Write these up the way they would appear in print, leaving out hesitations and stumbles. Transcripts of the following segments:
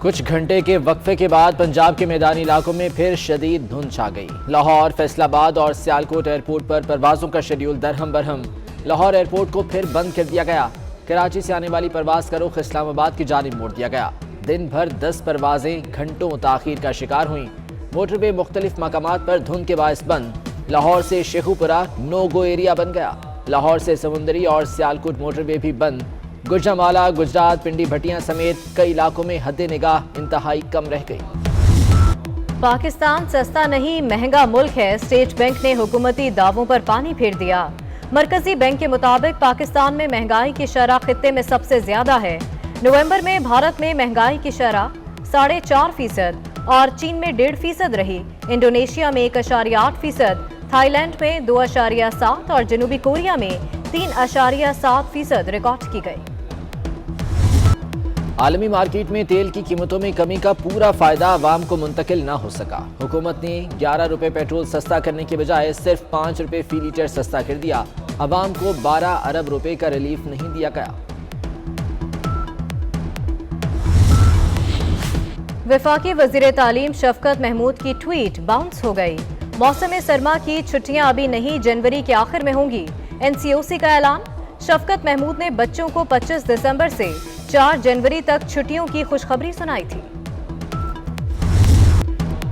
کچھ گھنٹے کے وقفے کے بعد پنجاب کے میدانی علاقوں میں پھر شدید دھند چھا گئی۔ لاہور، فیصل آباد اور سیالکوٹ ایئرپورٹ پر پروازوں کا شیڈیول درہم برہم۔ لاہور ایئرپورٹ کو پھر بند کر دیا گیا۔ کراچی سے آنے والی پرواز کا رخ اسلام آباد کی جانب موڑ دیا گیا۔ دن بھر 10 پروازیں گھنٹوں تاخیر کا شکار ہوئیں۔ موٹر وے مختلف مقامات پر دھند کے باعث بند۔ لاہور سے شیخوپورہ نو گو ایریا بن گیا۔ لاہور سے سمندری اور سیالکوٹ موٹر وے بھی بند۔ گجرانوالہ، گجرات، پنڈی بھٹیاں سمیت کئی علاقوں میں حد نگاہ انتہائی کم رہ گئی۔ پاکستان سستا نہیں مہنگا ملک ہے، اسٹیٹ بینک نے حکومتی دعووں پر پانی پھیر دیا۔ مرکزی بینک کے مطابق پاکستان میں مہنگائی کی شرح خطے میں سب سے زیادہ ہے۔ نومبر میں بھارت میں مہنگائی کی شرح 4.5% اور چین میں 1.5% رہی۔ انڈونیشیا میں 1.8%، تھائی لینڈ میں 2.7% اور جنوبی کوریا میں 3.7% ریکارڈ کی گئی۔ عالمی مارکیٹ میں تیل کی قیمتوں میں کمی کا پورا فائدہ عوام کو منتقل نہ ہو سکا۔ حکومت نے 11 روپے پیٹرول سستا کرنے کے بجائے صرف 5 روپے فی لیٹر سستا کر دیا۔ عوام کو 12 ارب روپے کا ریلیف نہیں دیا گیا۔ وفاقی وزیر تعلیم شفقت محمود کی ٹویٹ باؤنس ہو گئی۔ موسم سرما کی چھٹیاں ابھی نہیں، جنوری کے آخر میں ہوں گی۔ NCOC کا اعلان۔ شفقت محمود نے بچوں کو 25 دسمبر سے 4 جنوری تک چھٹیوں کی خوشخبری سنائی تھی۔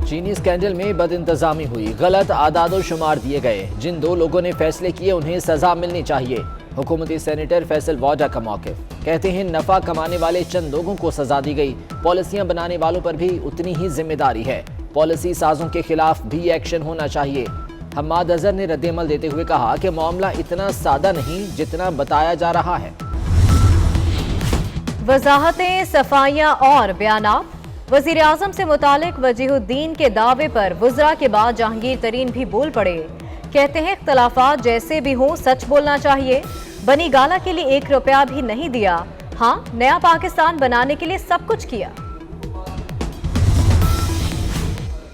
چینی سکینڈل میں بد انتظامی ہوئی، غلط اعداد و شمار دیے گئے۔ جن 2 لوگوں نے فیصلے کیے انہیں سزا ملنی چاہیے۔ حکومتی سینیٹر فیصل واڈا کا موقف، کہتے ہیں نفع کمانے والے چند لوگوں کو سزا دی گئی، پالیسیاں بنانے والوں پر بھی اتنی ہی ذمہ داری ہے، پالیسی سازوں کے خلاف بھی ایکشن ہونا چاہیے۔ حماد اظہر نے رد عمل دیتے ہوئے کہا کہ معاملہ اتنا سادہ نہیں جتنا بتایا جا رہا ہے۔ وضاحتیں، صفائیاں اور بیانات۔ وزیر اعظم سے متعلق وجیہ الدین کے دعوے پر وزراء کے بعد جہانگیر ترین بھی بول پڑے۔ کہتے ہیں اختلافات جیسے بھی ہوں سچ بولنا چاہیے۔ بنی گالا کے لیے 1 روپیہ بھی نہیں دیا، ہاں نیا پاکستان بنانے کے لیے سب کچھ کیا۔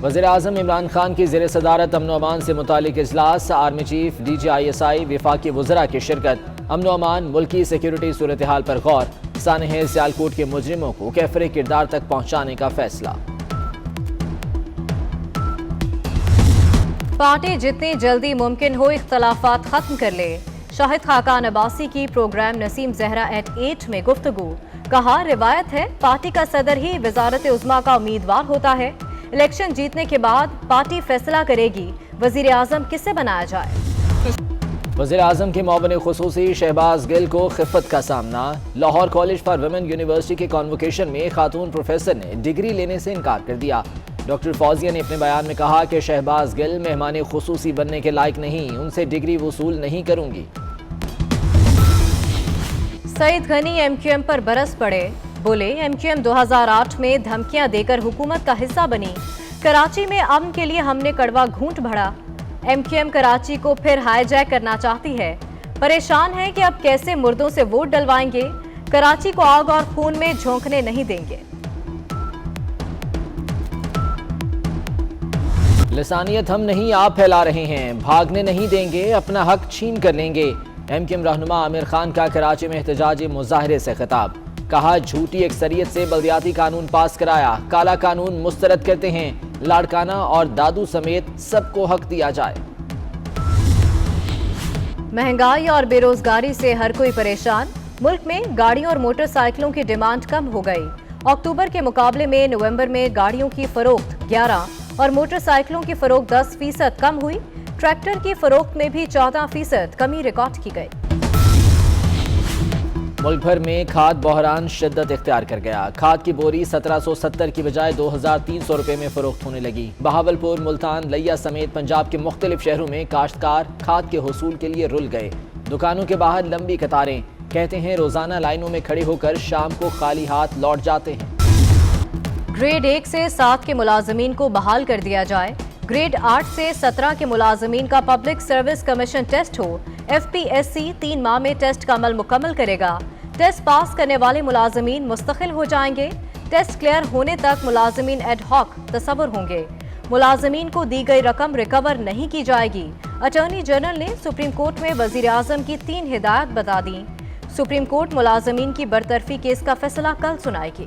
وزیر اعظم عمران خان کی زیر صدارت امن و امان سے متعلق اجلاس، آرمی چیف، DGISI، وفاقی وزراء کی شرکت۔ امن و امان، ملکی سیکیورٹی صورتحال پر غور، سانحہ سیالکوٹ کے مجرموں کو کیفر کردار تک پہنچانے کا فیصلہ۔ پارٹی جتنی جلدی ممکن ہو اختلافات ختم کر لے۔ شاہد خاقان عباسی کی پروگرام نسیم زہرا ایٹ 8 میں گفتگو، کہا روایت ہے پارٹی کا صدر ہی وزارت عظمیٰ کا امیدوار ہوتا ہے، الیکشن جیتنے کے بعد پارٹی فیصلہ کرے گی وزیر اعظم کسے بنایا جائے۔ وزیر اعظم کے معاون خصوصی شہباز گل کو خفت کا سامنا۔ Lahore college for women university کے کانووکیشن میں خاتون پروفیسر نے ڈگری لینے سے انکار کر دیا۔ ڈاکٹر فوزیہ نے اپنے بیان میں کہا کہ شہباز گل مہمان خصوصی بننے کے لائق نہیں، ان سے ڈگری وصول نہیں کروں گی۔ سعید غنی MQM پر برس پڑے، بولے MQM 2008 میں دھمکیاں دے کر حکومت کا حصہ بنی، کراچی میں امن کے لیے ہم نے کڑوا گھونٹ بھرا، MQM کراچی کو پھر ہائی جیک کرنا چاہتی ہے، پریشان ہے کہ اب کیسے مردوں سے ووٹ ڈلوائیں گے، کراچی کو آگ اور خون میں جھونکنے نہیں دیں گے۔ لسانیت ہم نہیں آپ پھیلا رہے ہیں، بھاگنے نہیں دیں گے، اپنا حق چھین کر لیں گے۔ MQM رہنما عامر خان کا کراچی میں احتجاجی مظاہرے سے خطاب، کہا جھوٹی اکثریت سے بلدیاتی قانون پاس کرایا، کالا قانون مسترد کرتے ہیں، لاڑکانہ اور دادو سمیت سب کو حق دیا جائے۔ مہنگائی اور بے روزگاری سے ہر کوئی پریشان، ملک میں گاڑیوں اور موٹر سائیکلوں کی ڈیمانڈ کم ہو گئی۔ اکتوبر کے مقابلے میں نومبر میں گاڑیوں کی فروخت 11 اور موٹر سائیکلوں کی فروخت 10% کم ہوئی، ٹریکٹر کی فروخت میں بھی 14% کمی ریکارڈ کی گئی۔ ملک بھر میں کھاد بحران شدت اختیار کر گیا، کھاد کی بوری 1770 کی بجائے 2300 روپے میں فروخت ہونے لگی۔ بہاولپور، ملتان، لیا سمیت پنجاب کے مختلف شہروں میں کاشتکار کھاد کے حصول کے لیے رل گئے، دکانوں کے باہر لمبی قطاریں، کہتے ہیں روزانہ لائنوں میں کھڑے ہو کر شام کو خالی ہاتھ لوٹ جاتے ہیں۔ گریڈ 1 سے 7 کے ملازمین کو بحال کر دیا جائے، گریڈ 8 سے 17 کے ملازمین کا پبلک سروس کمیشن ٹیسٹ ہو، FPSC 3 ماہ میں ٹیسٹ کا عمل مکمل کرے گا، ٹیسٹ پاس کرنے والے ملازمین مستقل ہو جائیں گے، ٹیسٹ کلیئر ہونے تک ملازمین ایڈ ہاک تصور ہوں گے، ملازمین کو دی گئی رقم ریکور نہیں کی جائے گی۔ اٹارنی جنرل نے سپریم کورٹ میں وزیر اعظم کی 3 ہدایات بتا دیں، سپریم کورٹ ملازمین کی برطرفی کیس کا فیصلہ کل سنائے گی۔